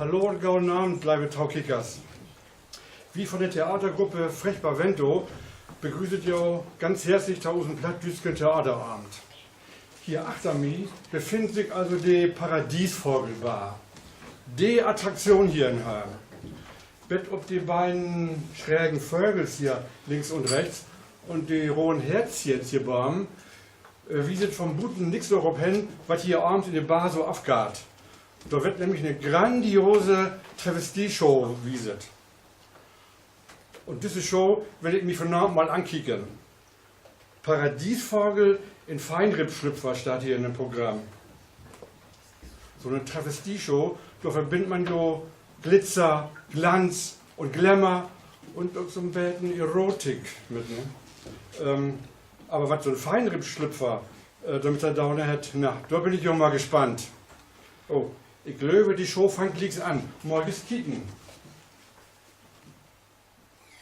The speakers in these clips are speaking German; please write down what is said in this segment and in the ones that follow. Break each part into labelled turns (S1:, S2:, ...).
S1: Hallo und guten Abend, liebe Taukickers. Wie von der Theatergruppe Frechbar Vento begrüßet ihr ganz herzlich 1000 Plattdütschen Theaterabend. Hier achter mir befindet sich also die Paradiesvogelbar. Die Attraktion hier in Heim. Bett ob die beiden schrägen Vögels hier links und rechts und die rohen Herzchen hier beim, wie sieht vom Buten nichts darauf hin, was hier abends in der Bar so aufgeht. Da wird nämlich eine grandiose Travestie-Show wieset. Und diese Show will ich mir von Abend mal ankicken. Paradiesvogel in Feinrippschlüpfer steht hier in dem Programm. So eine Travestie-Show, da verbindet man so Glitzer, Glanz und Glamour und auch so ein bisschen Erotik mit. Ne? Aber was so ein Feinrippschlüpfer damit er da hat, na, da bin ich ja mal gespannt. Oh, ich glaube, die Show fängt links an. Mal kicken.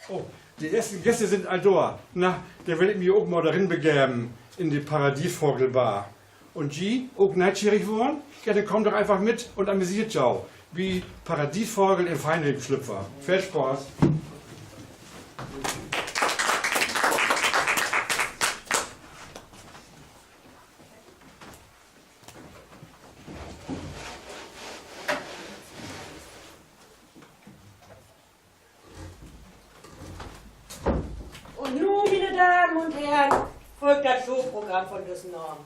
S1: Oh, die ersten Gäste sind all da. Na, der will ich mich auch mal darin begeben, in die Paradiesvogelbar. Und die, auch neugierig geworden? Ja, dann kommt doch einfach mit und amüsiert schau. Wie Paradiesvogel im Feinrippschlüpfer. Viel Spaß!
S2: Und nun, meine Damen und Herren, folgt das Showprogramm von Düsseldorf.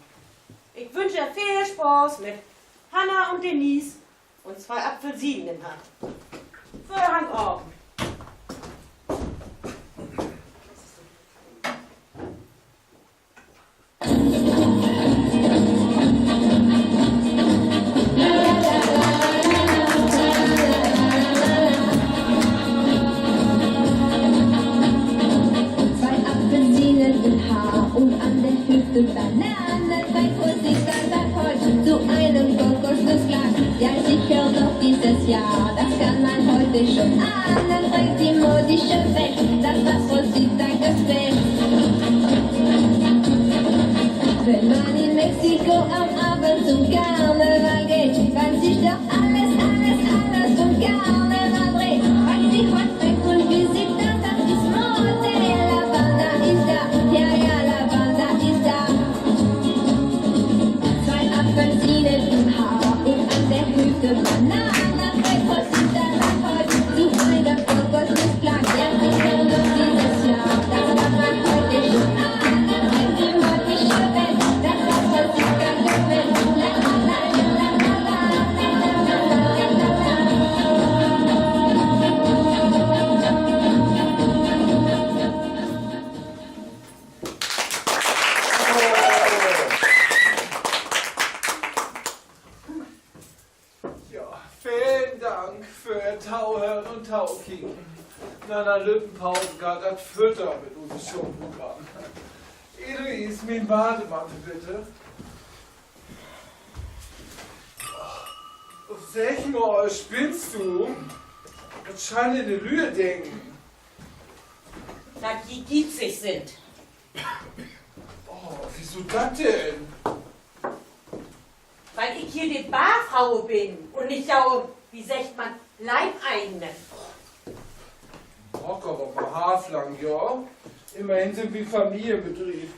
S2: Ich wünsche viel Spaß mit Hanna und Denise und 2 Apfelsinen in Hand. Vorhang auf.
S3: Banane, 3 Musiker zu einem Kokosnussglas. Ja, sicher doch dieses Jahr, das kann man heute schon ahnen. Bringt die modische Welt, das Rosita gefällt. Wenn man in Mexiko am Abend zum Karneval geht, kann sich doch alles um Karneval dreht. Weil die Hot weg und Visita, das ist Mode. La Banda ist da, ja, La Banda ist da. 2 Apfelsinen im Haar und an der Hüfte Bananen. 3 Rosita zu einem Kokosnussglas. Ja, sicher noch dieses Jahr, das kann man heute schon ahnen. Bringt die modische Welt, das Rosita gefällt. La la la la la la la la la.
S4: Ja, vielen Dank für Tauhören und Taukicken. Nana Lüppenpausen gar das Fütter mit unserem Showprogramm. Eloise, mein Bademantel bitte. Sag mal, spinnst du? Das scheint in die Lühe denken.
S2: Da die giezig sind.
S4: Oh, wieso das denn?
S2: Weil ich hier die Barfrau bin und nicht ja, wie sagt man, Leibeigene.
S4: Rock aber mal haarflang, ja? Immerhin sind wir Familienbetrieb.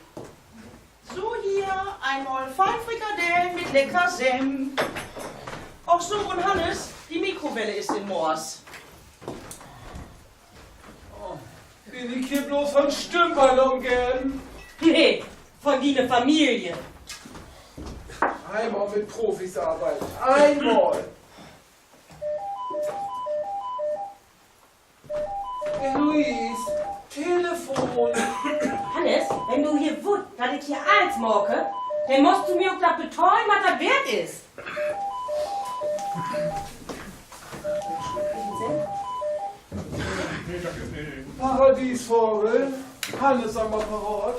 S5: So hier einmal Feinfrikadellen mit lecker Senf. Ach so, und Hannes, die Mikrowelle ist in Moors.
S4: Oh, bin ich hier bloß von Stümperlung gern?
S2: Nee, von die Familie.
S4: Einmal mit Profis arbeiten. Einmal. Eloise, Telefon.
S2: Hannes, wenn du hier wut, dass ich hier alles morke, dann musst du mir auch das beteuern, was das wert ist.
S4: Paradiesvogel. Hannes am Apparat.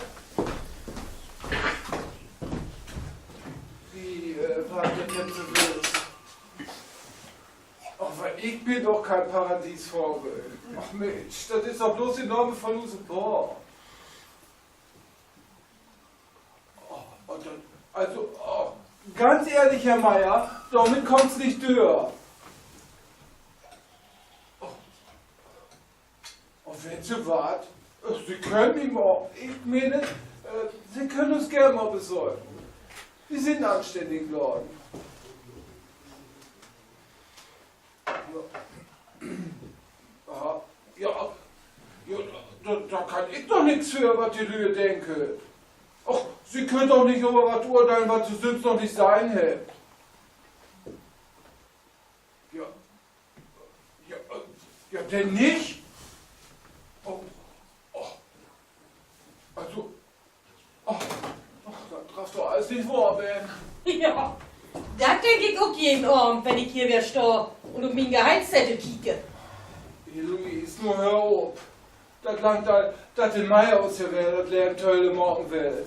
S4: Wie war der denn so los? Aber ich bin doch kein Paradiesvogel. Ach Mensch, das ist doch bloß die Name von unserem Boah. Also, ganz ehrlich, Herr Meier, damit kommt's nicht durch. wenn Sie was? Sie können mich mal. Ich meine, Sie können uns gerne mal besorgen. Wir sind anständig geworden. Ja, da kann ich doch nichts für, was die Lühe denke. Ach, Sie können doch nicht über was urteilen, was Sie sonst noch nicht sein hätten. Ja, denn nicht? Das darf doch alles nicht wahr werden.
S2: Ja, das denke ich auch jeden Abend, wenn ich hier wieder stehe und auf meinen Gehaltszettel kieke.
S4: Eloise, nur hör auf. Das langt da, das in Mai ausgewählt, das lernt Tölle Morgenwelt.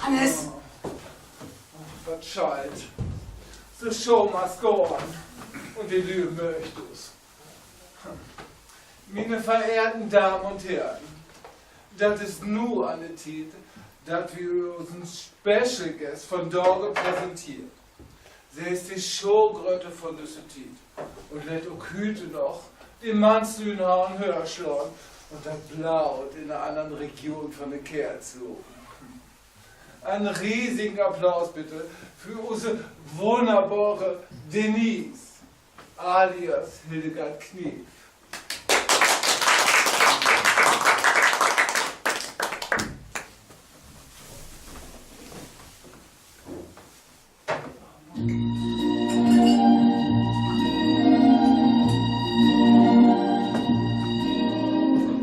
S6: Hannes!
S4: Was scheit. The show must go on. Und die Lüge möchte es. Meine verehrten Damen und Herren, das ist nur eine Titel, dass wir unseren Special Guest von Dorge präsentieren. Sie ist die Showgrötte von diesem Titel und lädt auch heute noch den Mannslühnhauen höher schlagen und das Blaut in einer anderen Region von der Kerl zu. Einen riesigen Applaus bitte für unsere wunderbare Denise, alias Hildegard Knief.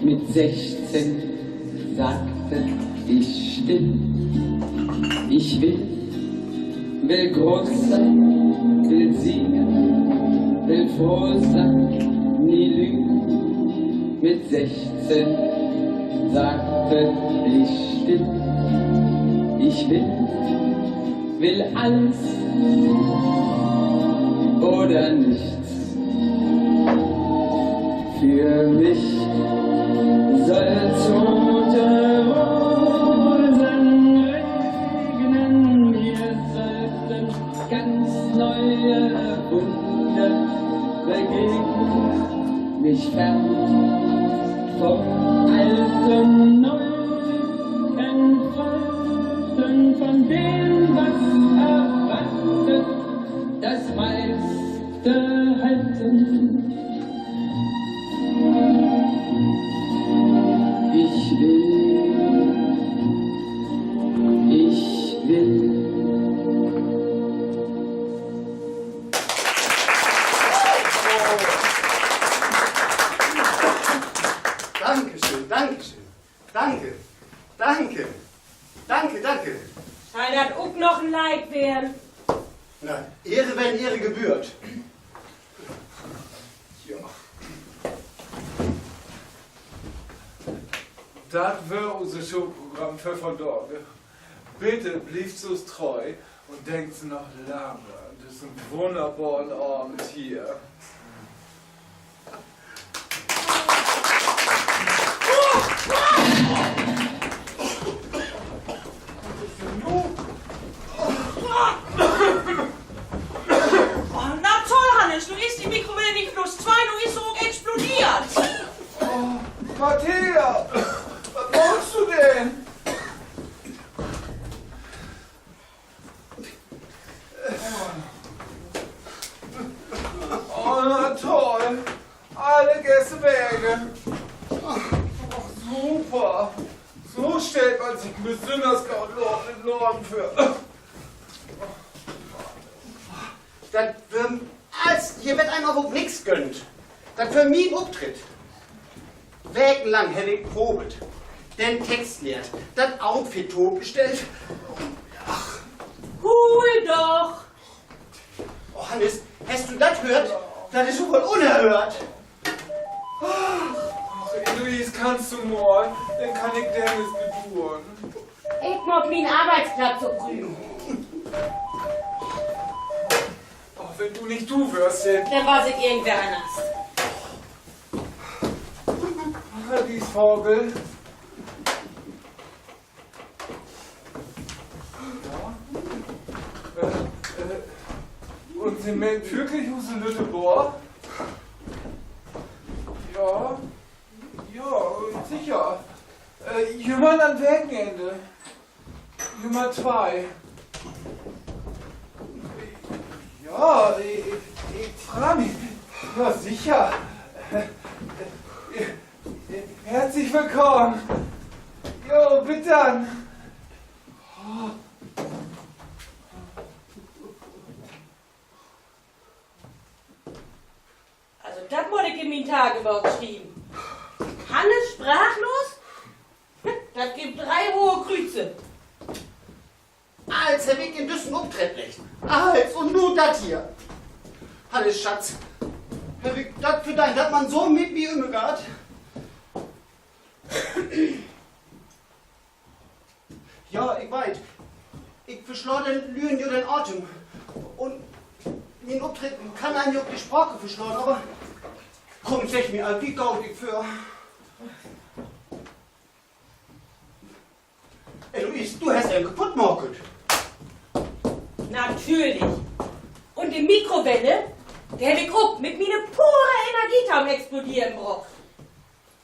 S7: Mit 16 sagte ich still, ich will groß sein, will siegen, will froh sein, nie lügen. Mit 16 sagte ich still, ich will alles oder nichts. Für mich soll's rote Rosen regnen, mir sollten ganz neue Wunder begegnen, mich fern vom alten Neu entfalten, von dem, was erwartet, das meiste halten. Ich will.
S6: Dankeschön, Dankeschön. Danke, danke, danke, danke.
S2: Soll das auch noch ein Leid werden?
S6: Na, Ehre, wenn Ehre gebührt.
S4: Ja. Das war unser Showprogramm für von Dorge. Bitte bleibt uns treu und denkt noch lange an diesen wunderbaren Abend hier.
S5: Oh, na toll, Hannes, du isst die Mikrowelle nicht plus 2, du isst so explodiert.
S4: Oh, Matthäa, was machst du denn? Oh, na toll. Alle Gäste wägen. Oh, super. So stellt man sich besonders im Norden für.
S6: Das als hier wird einem auch nichts gönnt. Das für mich ein Auftritt. Wochenlang hätte ich probet, den Text lehrt, das Outfit totgestellt.
S2: Cool doch!
S6: Oh Hannes, hast du das gehört? Das ist so wohl unerhört.
S4: Ach, Eloise, kannst du mal? Dann kann ich Dennis beduren.
S2: Ich mag meinen Arbeitsplatz so früh.
S4: Ach, wenn du nicht du wirst, denn.
S2: Dann war ich irgendwer anders.
S4: Paradiesvogel. Ja. Und Sie meint wirklich unsere Lütteborg? Ja, sicher. Jemand am Wochenende. Jemand 2. Ja, ich frage mich. Ja, sicher. Herzlich willkommen. Jo, bitte dann.
S2: Also, das muss ich in mein Tagebuch schreiben. Hannes sprachlos? Das gibt 3 hohe Kreuze.
S6: Als Herr Weg in Düssen umtrettlich. Als und nun das hier. Hannes Schatz. Herr Weg, das für dein, dass man so mit wie immer geht. Ja, ich weiß. Ich verschlage den Lügen durch den Atem. Und mein Auftreten kann einen auf die Sprache verschlagen, aber komm, sag mir an, wie gaut ich für. Eloise, du hast einen kaputt gemacht.
S2: Natürlich. Und die Mikrowelle, der hab ich auch mit meiner pure Energietaum explodieren braucht.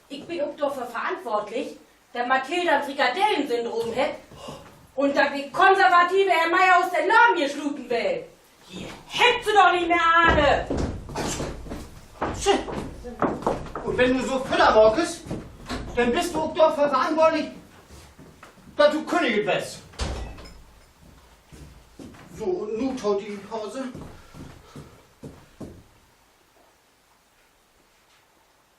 S2: Ich bin auch dafür verantwortlich, dass Mathilda ein Frikadellensyndrom hat und dass die konservative Herr Meier aus der Laden hier schlucken will. Hier hätt sie doch nicht mehr Ahne.
S6: Und wenn du so Füller magst, dann bist du auch dafür verantwortlich, dass du Königin bist. So, und nun taut die Pause.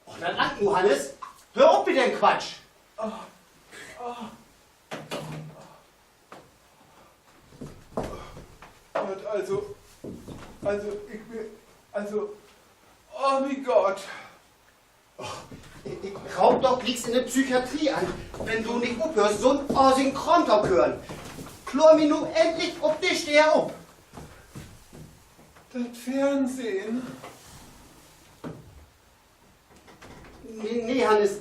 S6: Oh, dann an, Johannes. Hör auf mit dem Quatsch.
S4: Oh mein Gott.
S6: Ich glaub doch, liegst in der Psychiatrie an, wenn du nicht aufhörst, so ein Asynchrontalk hören. Klor mir nun endlich auf dich, steh auf.
S4: Das Fernsehen.
S6: Nee, Hannes,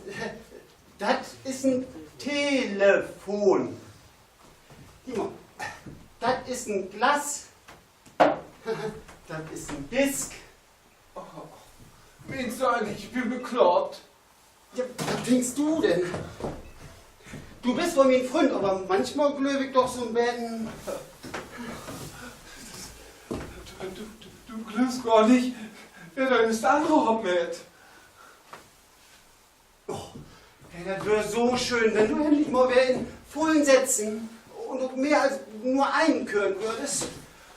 S6: das ist ein Telefon. Simon, das ist ein Glas. Das ist ein Disk.
S4: Meinst du eigentlich, ich bin bekloppt?
S6: Ja, was denkst du denn? Du bist wohl mein Freund, aber manchmal glaube ich doch so ein bisschen.
S4: Du glaubst gar nicht, wer da ist andere mit.
S6: Oh, ja, das wäre so schön, wenn du endlich mal wer in vollen Sätzen und auch mehr als nur einen hören würdest.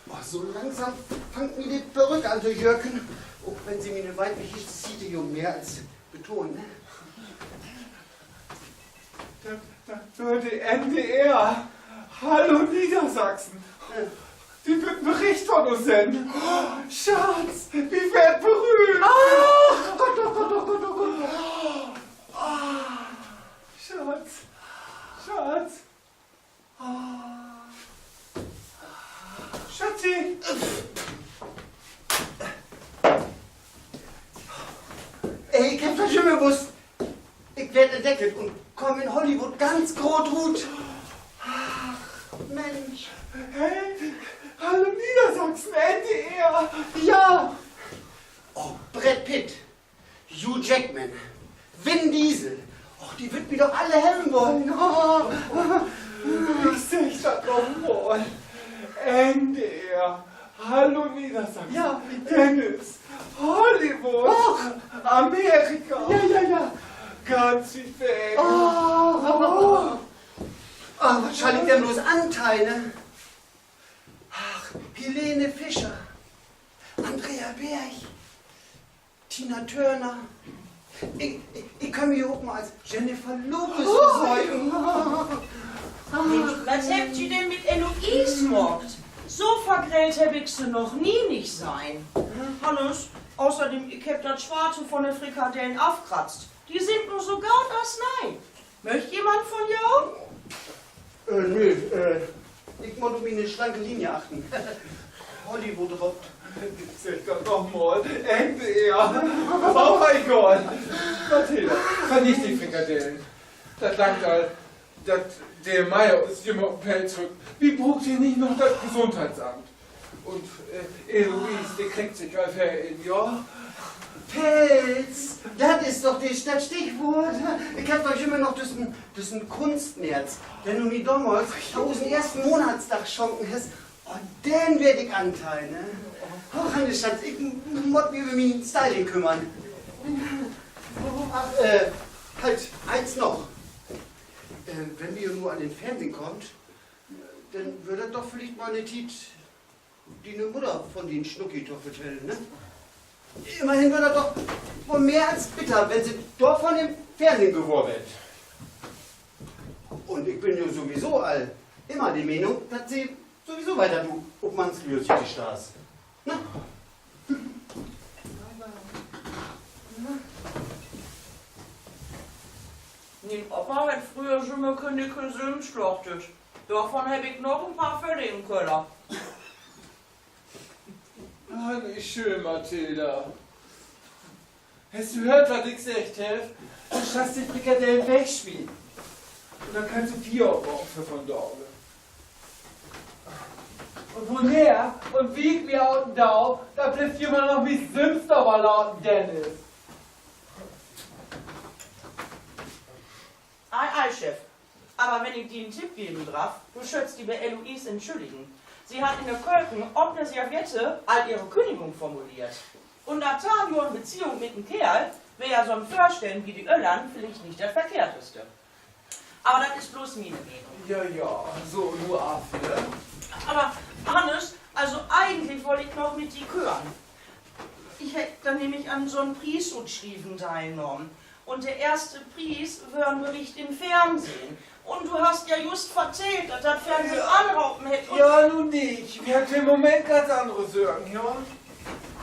S6: Oh, so langsam fängt mir die Perücke an zu jürgen, auch wenn sie mir eine weibliche Siete mehr als betonen. Ne?
S4: Da hört die NDR. Hallo Niedersachsen. Die wird einen Bericht von uns senden. Oh, Schatz, wir werden berühmt.
S6: Oh Gott, oh Gott, oh Gott, oh Gott.
S4: Schatz. Schatzi.
S6: Ey, ich hab das schon gewusst. Ich werde entdeckt und komme in Hollywood ganz groß. Ach, Mensch.
S4: Hey, hallo Niedersachsen, NDR.
S6: Ja. Oh, Brad Pitt, Hugh Jackman, Vin Diesel. Oh, die wird mir doch alle helfen wollen. Oh.
S4: Ich seh das nochmal. NDR. Hallo Niedersachsen.
S6: Ja.
S4: Dennis. Hollywood.
S6: Oh.
S4: Amerika.
S6: Ja.
S4: Ganz weit weg.
S6: Oh, was schall ich denn bloß anteilen? Ach, Helene Fischer, Andrea Berg, Tina Turner. Ich kann mich auch mal als Jennifer Lopez bezeugen.
S5: Was habt ihr denn mit Eloise gemacht? So vergrellt hab ich sie noch nie nicht sein. Hannes, außerdem, ich hab das Schwarze von den Frikadellen aufkratzt. Die sind nur so gaut als nein. Möchte jemand von jou?
S6: Nö, ich muss um eine schlanke Linie achten. Hollywood rockt.
S4: Sag das nochmal. NDR. Oh mein Gott. Mathilda, vernicht die Frikadellen. Das langt all. Der Meier ist immer auf dem Feld zurück. Wie braucht ihr nicht noch das Gesundheitsamt? Und Eloise, die kriegt sich auf hin, ja?
S6: Pelz, das ist doch das Stichwort. Ich hab euch immer noch diesen Kunstnerz, wenn du mir damals aus dem ersten Monatstag schonken hast, und dann werd ich Anteil, ne? Oh, Hannes Schatz, ich muss mich über mein Styling kümmern. Ach, halt, eins noch. Wenn wir nur an den Fernsehen kommt, dann würde doch vielleicht mal eine Tit die eine Mutter von den Schnucki doch vertellen, ne? Immerhin wird er doch wohl mehr als bitter, wenn sie dort von dem Fernsehen geworben wird. Und ich bin ja sowieso immer die Meinung, dass sie sowieso weiter du Obmannsklößchen die Straße. Na?
S5: Mein Opa hat früher schon mal Königsöhn geschlachtet. Davon habe ich noch ein paar Fälle im Keller.
S4: Ah, nicht schön, Mathilda. Hast du gehört, was ich gesagt habe? Du schaffst die Frikadellen wegspielen. Und dann kannst du 4 Euro für von da. Und woher und wie ich mir aus dem Dau, da bleibt jemand noch mich Sims aber lauten Dennis.
S5: Ei, Chef. Aber wenn ich dir einen Tipp geben darf, du schützt die bei Eloise entschuldigen. Sie hat in der Kölken ob eine Serviette all ihre Kündigung formuliert. Und nach 10 Jahren Beziehung mit dem Kerl wäre ja so ein Vorstellen wie die Öllern vielleicht nicht das Verkehrteste. Aber das ist bloß meine Meinung.
S4: Ja, so nur ab, ne?
S5: Aber Hannes, also eigentlich wollte ich noch mit dir hören. Ich hätte dann nämlich an so einem Preisutschrieven teilgenommen. Und der erste Preis wäre ein Bericht im Fernsehen. Und du hast ja just erzählt, dass das Fernsehen anrauben hätte. Und
S4: Ja, nun nicht. Wir hatten im Moment ganz andere Sorgen, ja?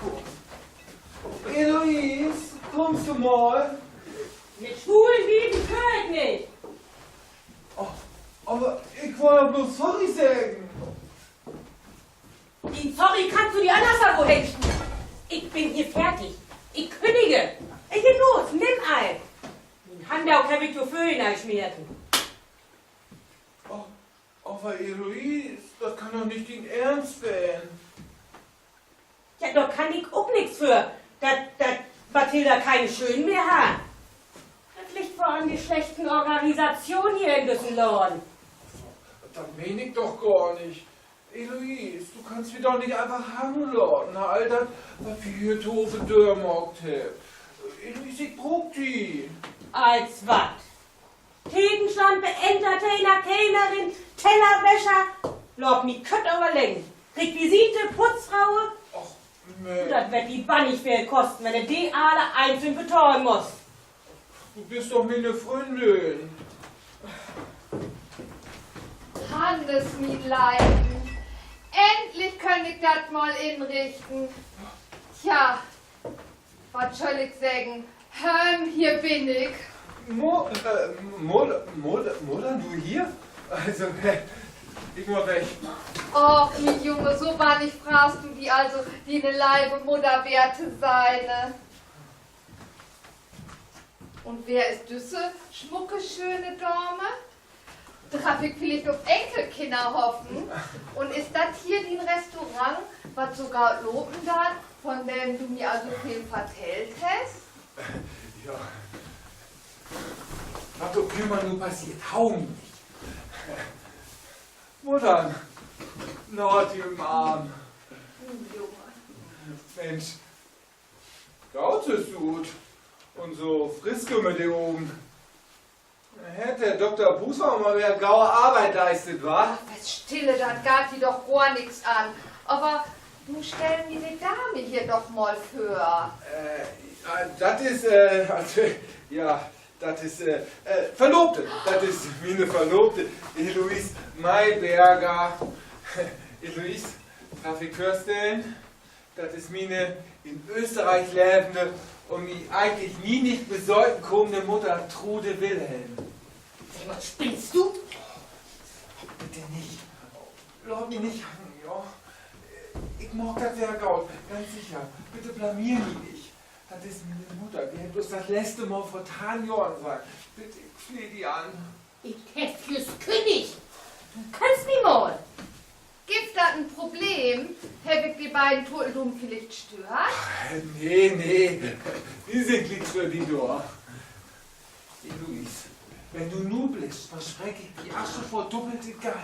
S4: Cool. Eloise, kommst du mal?
S2: Mit Schwulen lieben Köln nicht.
S4: Oh, aber ich wollte bloß sorry sagen.
S2: Den Sorry kannst du dir anders wo hechten. Ich bin hier fertig. Ich kündige. Ich geh los, nimm ein. Den Handau kann ich dir Föhn schmierten.
S4: Oh, aber Eloise, das kann doch nicht dein Ernst werden.
S2: Ja, da kann ich auch nichts für, dass Mathilda keine Schönen mehr hat. Das liegt vor allem die schlechten Organisationen hier in Düsseldorf.
S4: Das meine ich doch gar nicht. Eloise, du kannst mich doch nicht einfach hangen lassen, Alter, was wir hier doofe Dörrmarkt haben. Eloise, ich brauch die.
S2: Als was? Tegenschlampe, Entertainer, Kellnerin, Tellerwäscher, lob mi Kött überlegen. Requisite, Putzfraue.
S4: Ach, Mensch,
S2: Das wird die bannig viel kosten, wenn du die alle einzeln betreuen musst.
S4: du bist doch meine Freundin.
S8: Hannes, mein Leiden. Endlich kann ich das mal inrichten. Tja, was soll ich sagen? Hier bin ich.
S4: Mutter, du hier? Also, ich muss weg.
S8: Och, mein Junge, so war nicht fragst du die also, die eine leibe Mutter werte seine. Und wer ist diese schmucke, schöne Dame? Darf ich vielleicht auf Enkelkinder hoffen? Und ist das hier ein Restaurant, was sogar loben darf, von dem du mir also viel vertellt hast?
S4: Ja. Was doch immer nur passiert, hau mich nicht. Mutter, Nord im Arm. Mensch, Gaut ist gut. Und so Friske mit dir oben. Hätte der Dr. Bußer mal mehr graue Arbeit leistet, wa?
S8: Ach, was stille, das geht die doch gar nichts an. Aber du stell mir die Dame hier doch mal vor.
S4: Das ist, das ist, Verlobte. Das ist meine Verlobte, Eloise Mayberger. Eloise, darf ich vorstellen? Das ist meine in Österreich lebende und mich eigentlich nie nicht besollten kommende Mutter Trude Wilhelm.
S2: Sag mal, spinnst du?
S4: Bitte nicht. Lass mich nicht hängen, ja? Ich mag das sehr gut, ganz sicher. Bitte blamier mich nicht. Das ist meine Mutter. Wir hätten bloß das letzte Mal vor 10 Jahren gesagt. Bitte, ich flehe die an.
S2: Ich hätt fürs König. Du kannst mich mal.
S8: Gibt das ein Problem? Habe ich die beiden Turteldumm vielleicht stört?
S4: Nee, die sind nicht für die da. Luis, wenn du nu bist, verspreche ich dir auch sofort doppelte Geld.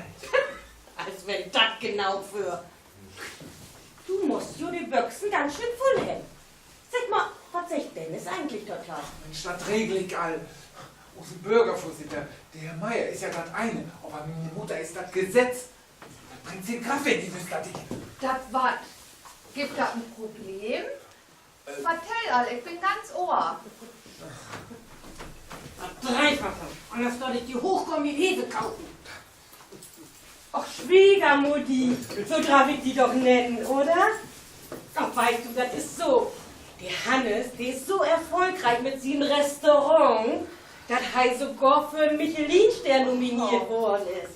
S2: Als wenn das genau für. Du musst jo die Büchsen ganz schön voll haben. Sag mal, was sagt Dennis eigentlich total?
S4: Mensch, das regel ich all. Unser Bürgervorsitzender, der Herr Meier, ist ja das eine, aber meine Mutter ist das Gesetz. Das bringt sie Kraft, wenn die wisst, dass ich...
S8: Das was? Gibt das ein Problem? Vertell all, ich bin ganz ohr.
S2: Das Dreifache. Anders soll ich die hochkommen wie Hefe kaufen. Ach, Schwiegermutti, so darf ich die doch nennen, oder? Ach, weißt du, das ist so. Der Hannes, der ist so erfolgreich mit seinem Restaurant, dass er sogar für einen Michelin-Stern nominiert worden ist.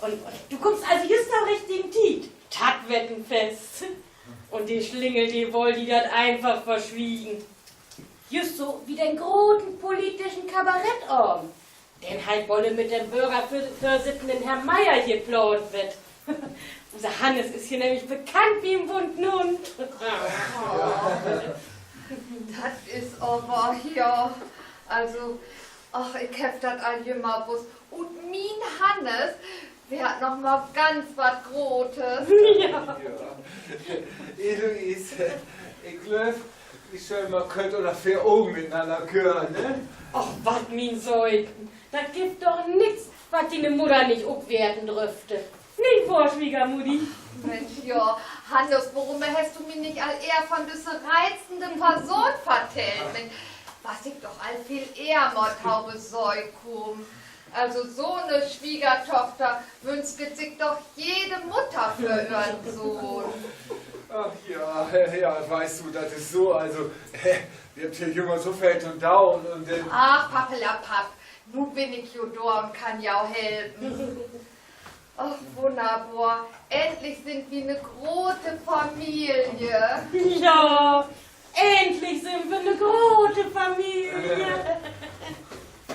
S2: Und du kommst also just am richtigen Tiet. Tatwettenfest. Und die Schlingel, die wollen die das einfach verschwiegen. Just so wie den großen politischen Kabarettorm. Den halt wolle mit dem Bürgervorsitzenden Herrn Meier hier plaut wird. Unser Hannes ist hier nämlich bekannt wie im bunten Hund.
S8: Das ist aber hier. Also, ach, ich hab das all jemals gewusst. Und mein Hannes, der hat noch mal ganz was Grotes.
S2: Ja.
S4: Eloise, ich glaube, ich soll mal könnt oder vier Augen miteinander hören, ne?
S2: Ach, was mein Säugten. Das gibt doch nix, was die Mutter nicht abwerten dürfte. Nicht vor, Schwiegermutti.
S8: Mensch, ja, Hannes, warum hast du mir nicht all eher von dieser reizenden Person vertellt? Mensch, was ich doch all viel eher mal taube Säukum. Also so eine Schwiegertochter wünscht sich doch jede Mutter für ihren Sohn.
S4: Ach ja, weißt du, das ist so, also, wir habt hier Jünger so fett und down und dann...
S8: Ach, Pappelapapp, nun bin ich jo da und kann ja auch helfen. Ach, wunderbar, endlich sind wir eine große Familie.
S2: Ja, endlich sind wir eine große Familie.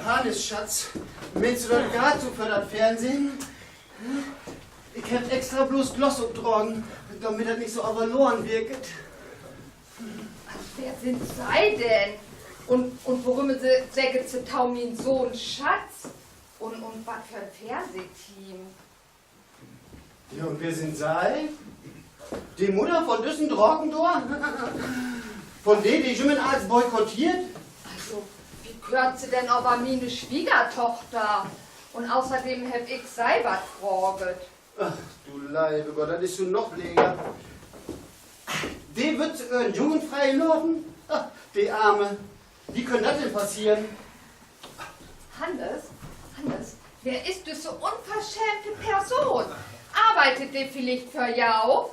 S6: Hannes, Schatz, meinst du das gerade so für das Fernsehen? Ich hab extra bloß Gloss abgetragen, damit das nicht so verloren wirkt.
S8: Wer sind sei denn? Und worum sie sagen zu Taumin Sohn Schatz? Und was für ein Fernsehteam?
S6: Ja, und wer sind sei? Die Mutter von Düssen Drockendor? Von denen, die Jimmen als boykottiert?
S8: Also, wie gehört sie denn aber meine Schwiegertochter? Und außerdem hab ich sei was gefragt.
S6: Ach, du Leibe Gott, das ist schon noch leger. Die wird jugendfrei laufen? Ach, die Arme. Wie könnte das denn passieren?
S8: Hannes, wer ist diese unverschämte Person? Arbeitet der vielleicht für jou?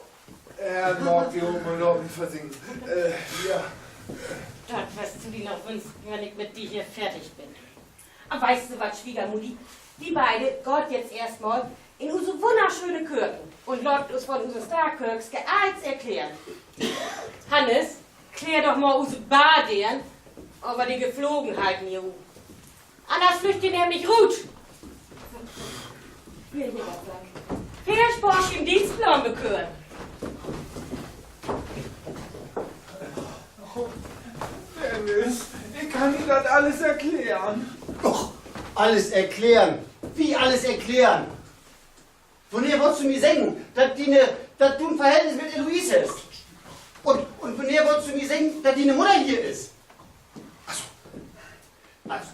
S4: Er mag die Homonoten versinken. Ja.
S2: Das wirst du dir noch wünschen, wenn ich mit dir hier fertig bin. Aber weißt du was, Schwiegermutti? Die beide Gott jetzt erstmal in unsere wunderschöne Kirchen und läuft uns von unseren Starkirks geeins erklären. Hannes, klär doch mal unsere Badern über die Geflogenheiten hier. Anders flüchtet ihr nämlich Rut. Hier, das lang. Viel Spaß im Dienstplan bekören.
S4: Dennis, ich kann dir das alles erklären.
S6: Doch, alles erklären. Wie alles erklären? Woher wolltest du mir sagen, dass du ein Verhältnis mit Eloise hast? Und woher wolltest du mir sagen, dass die eine Mutter hier ist? Also,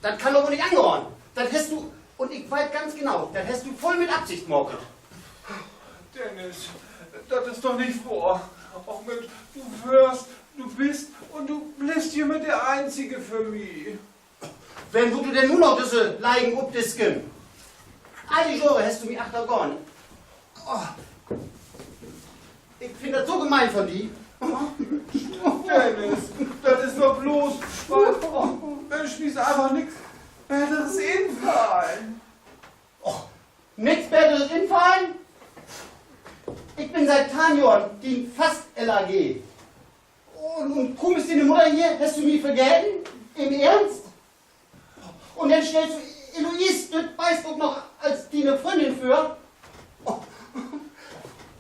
S6: das kann doch wohl nicht angehören. Das hast du, und ich weiß ganz genau, das hast du voll mit Absicht gemacht.
S4: Dennis, das ist doch nicht vor. Auch mit, du hörst, du bist und du bist hier mit der Einzige für mich.
S6: Wenn du denn nur noch diese Leigen abdisken? Alle Jahre hast du mich achtergorn. Oh. Ich finde das so gemein von dir.
S4: Dennis, das ist doch bloß, weil Mensch, mir ist einfach nichts Besseres einfallen.
S6: Oh, nichts Besseres einfallen? Ich bin seit 10 Jahren die fast LAG. Und kaum ist deine Mutter hier, hast du mich vergessen? Im Ernst? Und dann stellst du Eloise, das weißt du noch, als deine Freundin für. Oh.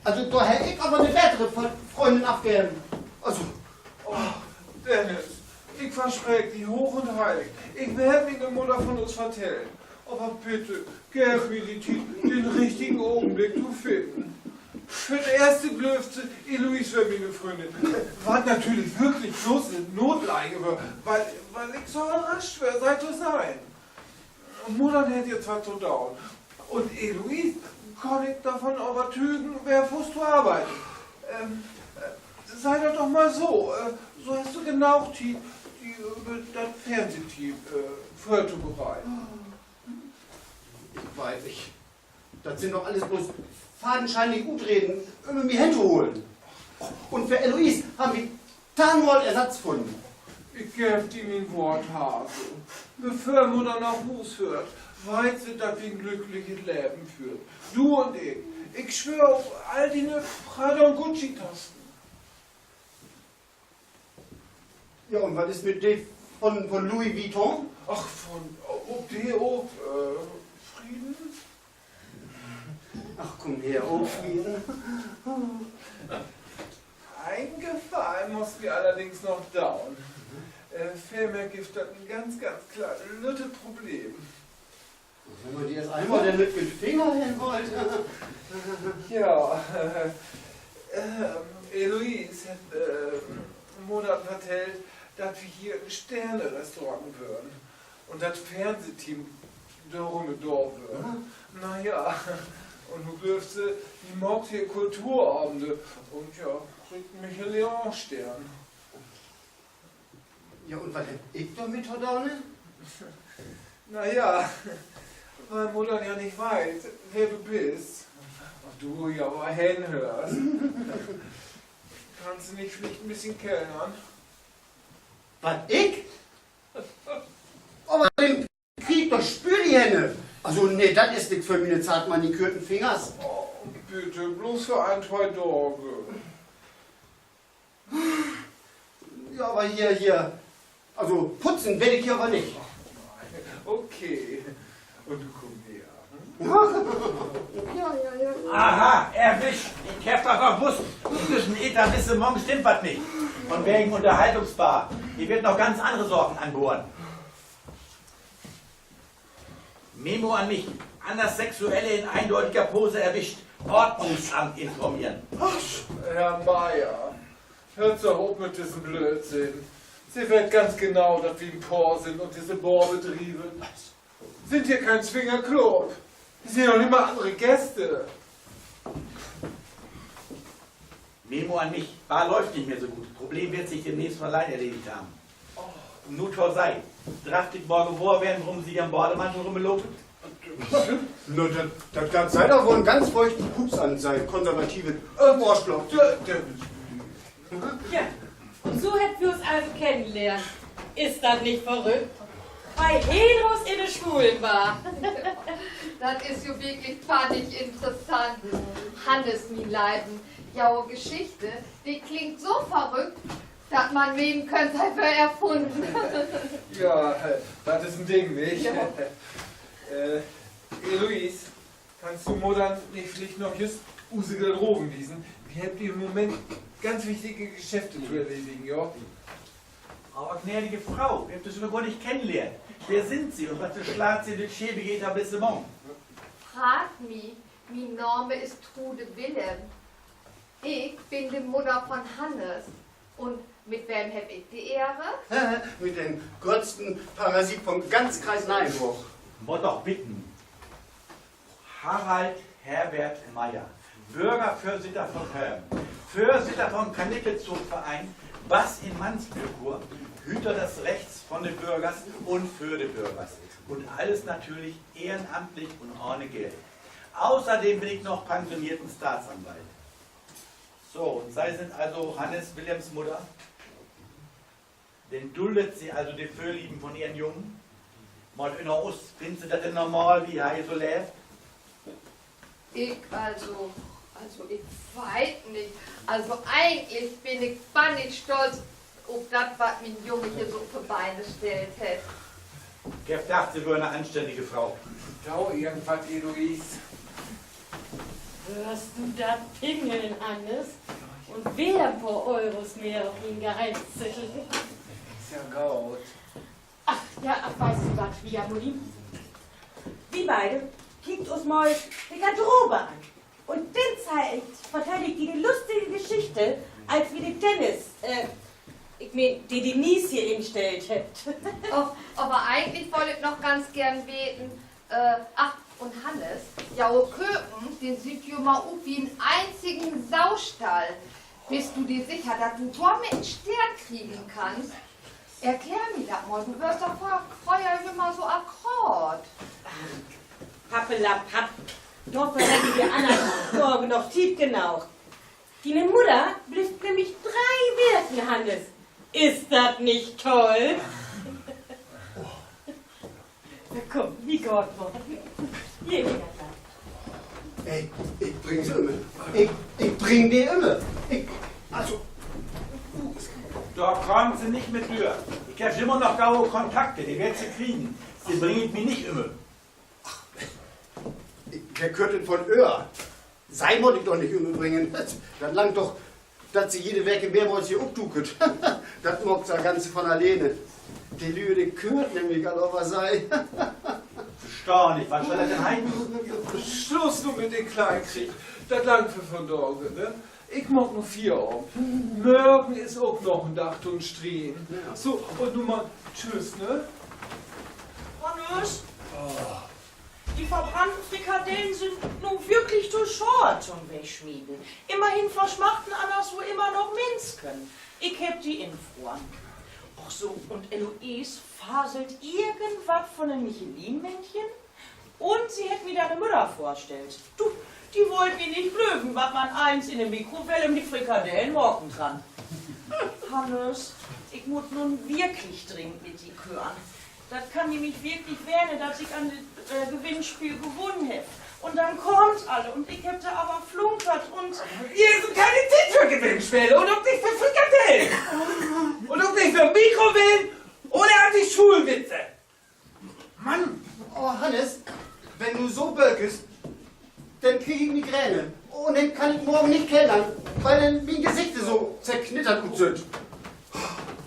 S6: Also da hätte ich aber eine bessere Freundin abgeben. Also,
S4: Oh, Dennis, ich verspreche dich hoch und heilig. Ich werde meine Mutter von uns vertellen. Aber bitte, gib mir die Titel, den richtigen Augenblick zu finden. Für den ersten Glöfte, Eloise wäre meine Freundin. War natürlich wirklich bloß eine Notlage, weil ich so überrascht wäre, sei zu sein. Und Mutter hätte jetzt was zu dauern. Und Eloise kann ich davon überzeugen, wer musst du arbeiten. Sei doch mal so. So hast du genau die das Fernsehteam vorzubereiten.
S6: ich weiß nicht. Das sind doch alles bloß fadenscheinige Gutreden, um mir hinzuholen. Und für Eloise haben wir Tarnwall Ersatz gefunden.
S4: Ich geb dir mein Wort, Hase. Bevor Mutter nach Hus hört, weiß sie, dass wir ein glückliches Leben führen. Du und ich. Ich schwöre auf all die Prada und Gucci-Tasten.
S6: Ja, und was ist mit dem von Louis Vuitton?
S4: Ach, ob die auch Frieden?
S6: Ach, komm her, oh Frieden.
S4: Ein Gefallen muss mir allerdings noch dauern. Vielmehr gibt das ein ganz klar lütte Problem.
S6: Wenn man die erst einmal denn mit dem Finger hin wollte.
S4: Ja, Eloise hat Mutter erzählt, dass wir hier ein Sterne-Restaurant würden. Und das Fernsehteam darum da würden. Naja, und du glaubst, die mag hier Kulturabende und ja, kriegt mich ein Leon-Stern.
S6: Ja, und was hätt ich damit getan?
S4: Naja, weil Mutter ja nicht weiß, wer du bist. Ach, du ja aber hinhörst. Kannst du nicht vielleicht ein bisschen kellnern?
S6: Was, ich? Aber den Krieg doch spür die Hände. Also, nee, das ist nicht für meine zart manikürten Fingers.
S4: Oh, bitte, bloß für ein, zwei Tage.
S6: Ja, aber hier. Also, putzen werde ich hier aber nicht.
S4: Okay. Und du kommst her.
S9: Aha, erwischt. Ich hab doch gewusst, zwischen Etablissement stimmt was nicht. Von wegen Unterhaltungsbar. Hier wird noch ganz andere Sorgen anbohren. Memo an mich. Anders Sexuelle in eindeutiger Pose erwischt. Ordnungsamt informieren.
S4: Herr Meier, hört doch auf mit diesem Blödsinn. Sie weiß ganz genau, dass wir im Por sind und diese Bohrbetriebe. Sind hier kein Swingerclub. Sie sind doch nicht mal andere Gäste.
S9: Memo an mich. Bar läuft nicht mehr so gut. Problem wird sich demnächst von allein erledigt haben. Nutor sei. Drachtig morgen vor werden, warum sie am Bordemantel rumgelogen.
S6: Nur, das kann sein, da wohl ein ganz feuchten Pups an sein konservative Arschloch.
S2: Ja, und so hätten wir uns also kennenlernen. Ist das nicht verrückt? Bei Hedros in der Schwulenbar.
S8: Das ist ja wirklich funnig interessant. Hannes, mein Leiden. Ja, Geschichte, die klingt so verrückt, dass man nehmen könnte, dafür erfunden.
S4: Ja, das ist ein Ding, nicht? Eloise, kannst du Mutter nicht vielleicht noch just use Garderoben wiesen? Wir haben im Moment ganz wichtige Geschäfte zu erledigen, ja?
S9: Aber gnädige Frau, wir haben das schon gar nicht kennenlernen. Wer sind Sie und was für schlagen Sie durch schäbige Etablissement?
S8: Frag mich, mein Name ist Trude Willem. Ich bin die Mutter von Hannes. Und mit wem hab ich die Ehre?
S6: Mit dem größten Parasit vom ganzen Kreis Neinburg.
S9: Wollt doch bitten. Harald Herbert Meyer, Bürgerfürsitter von Hörn, Fürsitter vom Karnickelzugverein, Bass in Mannsbürgur, Hüter des Rechts von den Bürgers und für die Bürgers. Und alles natürlich ehrenamtlich und ohne Geld. Außerdem bin ich noch pensionierten Staatsanwalt. So, und sei sind also Hannes Wilhelms Mutter. Denn duldet sie also die Vorlieben von ihren Jungen? Mal in der Ost, finden Sie das denn normal, wie er so lebt?
S8: Ich ich weiß nicht. Also eigentlich bin ich bannig stolz auf das, was mein Junge hier so für Beine stellt hat.
S9: Ich hab gedacht, sie wäre eine anständige Frau.
S4: Schau irgendwas, Eloise.
S2: Hörst du das Pingeln, Hannes? Und wer ein paar Euros mehr auf den Gehaltszettel?
S4: Ist ja gut.
S2: Ach, ja, weißt du was, wieder, Mutti?
S5: Die beide kickt uns mal die Garderobe an. Und dann verteidigt die lustige Geschichte, als wir den Dennis, die Denise hier hinstellt hat.
S8: Oh, aber eigentlich wollte ich noch ganz gern beten. Ach, und Hannes, ja, Köpen, den sieht ja mal aus wie einen einzigen Saustall. Bist du dir sicher, dass du Tor mit einem Stern kriegen kannst? Erklär mir das mal, du wirst doch vorher immer so akkord.
S5: Pappelapapp. Doch verrecken wir anderen morgen noch tief genau. Die Mutter blüfft nämlich 3 Wirken, Hannes. Ist das nicht toll? Na komm, wie geht man? Hier, wieder da.
S6: Ey, ich bring sie immer. Ich bring die immer.
S9: Da kommen sie nicht mit rüber. Ich habe immer noch gaue Kontakte, die werden sie kriegen. Die bringen mich nicht immer.
S6: Wer gehört denn von Öhr? Sei muss ich doch nicht umbringen. Das langt doch, dass sie jede Werke mehrmals hier umduket. Das mag ja ganz von alleine. Die Lüge, die gehört nämlich, aber sei.
S9: Erstaunlich, was soll das denn heißen?
S4: Schluss nur mit dem Kleinkrieg. Das langt für von Dorge, ne? Ich mag nur 4 Augen. Morgen ist auch noch ein Dach und Strehen. So, und nun mal tschüss, ne?
S5: Hannes? Die verbrannten Frikadellen sind nun wirklich zu short zum Wegschmieden. Immerhin verschmachten anderswo immer noch Minzken. Ich heb die Info. Ach so, und Eloise faselt irgendwas von einem Michelin-Männchen und sie hätte mir deine Mutter vorstellt. Du, die wollt mir nicht blöven, was man eins in der Mikrowelle mit Frikadellen morgen kann. Hannes, ich muss nun wirklich dringend mit die Kören. Das kann nämlich wirklich werden, dass ich an das Gewinnspiel gewonnen habe. Und dann kommt alle und ich hätte aber flunkert und...
S4: Hier sind keine Zeit für Gewinnspiele und auch nicht für Frikadellen. Und auch nicht für Mikrowellen oder Anti-Schulwitze. Mann!
S6: Oh, Hannes, wenn du so bölkest, dann krieg ich Migräne. Und dann kann ich morgen nicht kellern, weil dann mein Gesicht so zerknittert gut sind.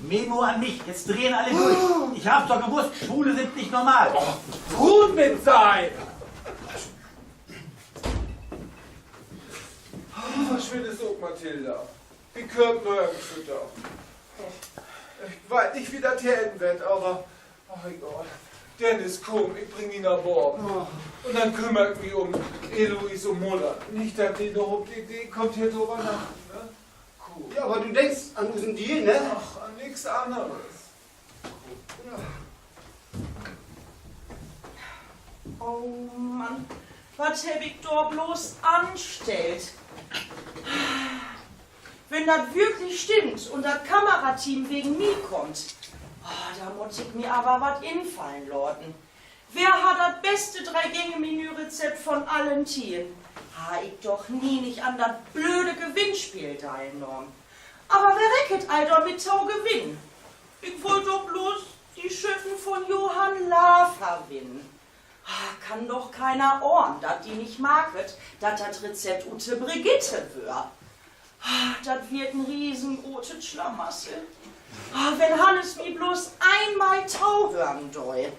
S9: Memo an mich, jetzt drehen alle durch. Ich hab's doch gewusst, Schwule sind nicht normal.
S4: Ruht mit sein! Verschwindest auch, Mathilda. Die Kirk morgen fütter. Ich weiß nicht, wie das hier enden wird, aber... Ach, egal. Dennis, komm, ich bring ihn nach Borgen. Und dann kümmere ich mich um Eloise und Muller. Nicht, dass die noch auf die Idee kommt, hier drüber nachten, ne? Cool.
S6: Ja, aber du denkst an unseren Deal, ne?
S4: Ach, an nichts anderes.
S5: Oh Mann, was hab ich da bloß anstellt? Wenn das wirklich stimmt und das Kamerateam wegen mir kommt, da muss ich mir aber was infallen lassen. Wer hat das beste 3-Gänge-Menü-Rezept von allen Tieren? Ha ich doch nie nicht an das blöde Gewinnspiel teilgenommen. Aber wer recket Alter mit Tau gewinnen? Ich wollte doch bloß die Schütten von Johann Lafer gewinnen. Kann doch keiner ohren, dass die nicht maget, dass das Rezept Ute Brigitte wär. Das wird ein riesengroßes Schlamassel. Wenn Hannes mir bloß einmal Tau hören soll.